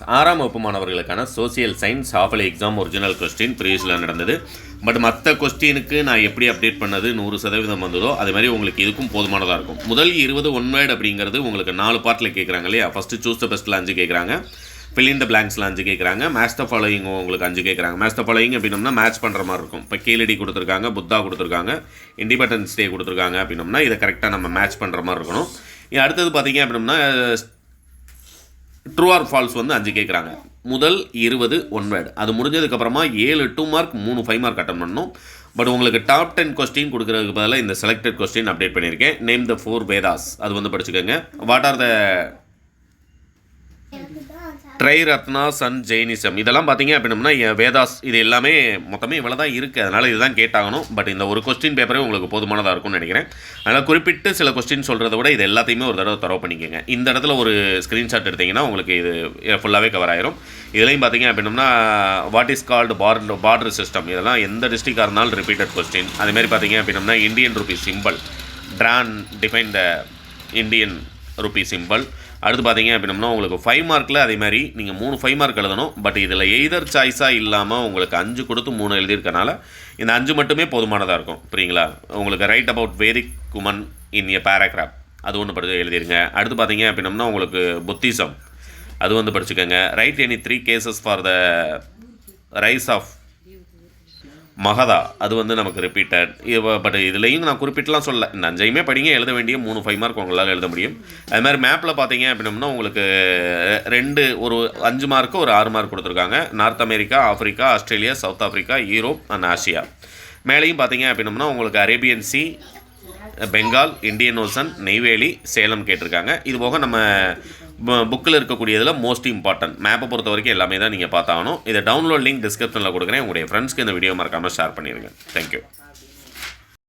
6ஆம் வகுப்பு மாணவர்களுக்கான social science half yearly exam original question ப்ரீவியஸில் நடந்தது. பட் மற்ற கொஸ்டினுக்கு நான் எப்படி அப்டேட் பண்ணது 100% வந்ததோ அதே மாதிரி உங்களுக்கு இதுக்கும் போதுமானதாக இருக்கும். முதல் 20 ஒன் வேர்டு அப்படிங்கிறது உங்களுக்கு 4 பார்ட்டில் கேட்குறாங்க இல்லையா? ஃபஸ்ட்டு சூஸ் த பெஸ்ட்டில் 5 கேட்குறாங்க, ஃபில் இன் த பிளாங்க்ஸில் 5 கேட்குறாங்க, மேட்ச் த ஃபாலோயிங் உங்களுக்கு 5 கேட்குறாங்க. மேட்ச் த ஃபாலோயிங் அப்படின்னம்னா மேட்ச் பண்ணுற மாதிரி இருக்கும். இப்போ கீழடி கொடுத்துருக்காங்க, புத்தா கொடுத்துருக்காங்க, இண்டிபெண்டன்ஸ் டே கொடுத்துருக்காங்க அப்படின்னம்னா இதை கரெக்டாக நம்ம மேட்ச் பண்ணுற மாதிரி இருக்கணும். அடுத்தது பார்த்தீங்க அப்படின்னா ட்ரூ ஆர் ஃபால்ஸ் 5 கேட்குறாங்க. முதல் 20 ஒன் வேர்டு அது முடிஞ்சதுக்கப்புறமா 7 2 மார்க் 3 5 மார்க் அட்டன் பண்ணணும். பட் உங்களுக்கு டாப் 10 கொஸ்டின் கொடுக்குறதுக்கு பதிலாக இந்த செலக்டட் கொஸ்டின் அப்டேட் பண்ணியிருக்கேன். நேம் த 4 வேதாஸ் அது படிச்சுக்கோங்க. What are the Triratnas and Jainism இதெல்லாம் பார்த்தீங்க அப்படின்னம்னா வேதாஸ் இது எல்லாமே மொத்தமே இவ்வளோ தான் இருக்குது. அதனால் இதுதான் கேட்டாகணும். பட் இந்த ஒரு கொஸ்டின் பேப்பரே உங்களுக்கு போதுமானதாக இருக்கும்னு நினைக்கிறேன். அதனால் குறிப்பிட்டு சில கொஸ்டின் சொல்கிறத விட இது எல்லாத்தையுமே ஒரு தடவை தரவு பண்ணிக்கோங்க. இந்த இடத்துல ஒரு ஸ்க்ரீன்ஷாட் எடுத்திங்கன்னா உங்களுக்கு இது ஃபுல்லாகவே கவர் ஆயிரும். இதுலையும் பார்த்தீங்க அப்படின்னம்னா what is called border system இதெல்லாம் எந்த டிஸ்ட்ரிக்டாக இருந்தாலும் ரிப்பீட்டட் கொஸ்டின். அதேமாதிரி பார்த்தீங்க அப்படின்னம்னா Indian rupee simple define the Indian rupee simple. அடுத்து பார்த்தீங்க அப்படின்னம்னா உங்களுக்கு 5 மார்க்கில் அதே மாதிரி நீங்கள் 3 5 மார்க் எழுதணும். பட் இதில் எய்தர் சாய்ஸாக இல்லாமல் உங்களுக்கு 5 கொடுத்து 3 எழுதியிருக்கனால இந்த 5 மட்டுமே போதுமானதாக இருக்கும். புரியுங்களா? உங்களுக்கு right about Vedic woman in a paragraph அது ஒன்று எழுதிருங்க. அடுத்து பார்த்தீங்க அப்படின்னம்னா உங்களுக்கு புத்திசம் அது படிச்சுக்கோங்க. Right any 3 causes for the rise of Magadha அது நமக்கு ரிப்பீட்டட். பட் இதுலேயும் நான் குறிப்பிட்டலாம் சொல்ல, இந்த 5ஐயுமே படிங்க. எழுத வேண்டிய 3 5 மார்க் உங்களால் எழுத முடியும். அது மாதிரி மேப்பில் பார்த்தீங்க அப்படின்னம்னா உங்களுக்கு 2 ஒரு 5 மார்க்கு ஒரு 6 மார்க் கொடுத்துருக்காங்க. North America, Africa, Australia, South Africa, Europe and Asia. மேலேயும் பார்த்தீங்க அப்படின்னம்னா உங்களுக்கு Arabian Sea, Bengal, Indian Ocean, Neyveli, Salem கேட்டிருக்காங்க. இது போக நம்ம புக்கில் இருக்கக்கூடியதில் மோஸ்ட் இம்பார்ட்டன்ட் மேப்பை பொறுத்த வரைக்கும் எல்லாமே தான் நீங்கள் பார்த்தாகணும். இதை டவுன்லோட் லிங்க் டிஸ்கிரிப்ஷனில் கொடுக்குறேன். உங்களுடைய ஃப்ரெண்ட்ஸ்க்கு இந்த வீடியோ மறக்காமல் ஷேர் பண்ணிடுங்க. தேங்க்யூ.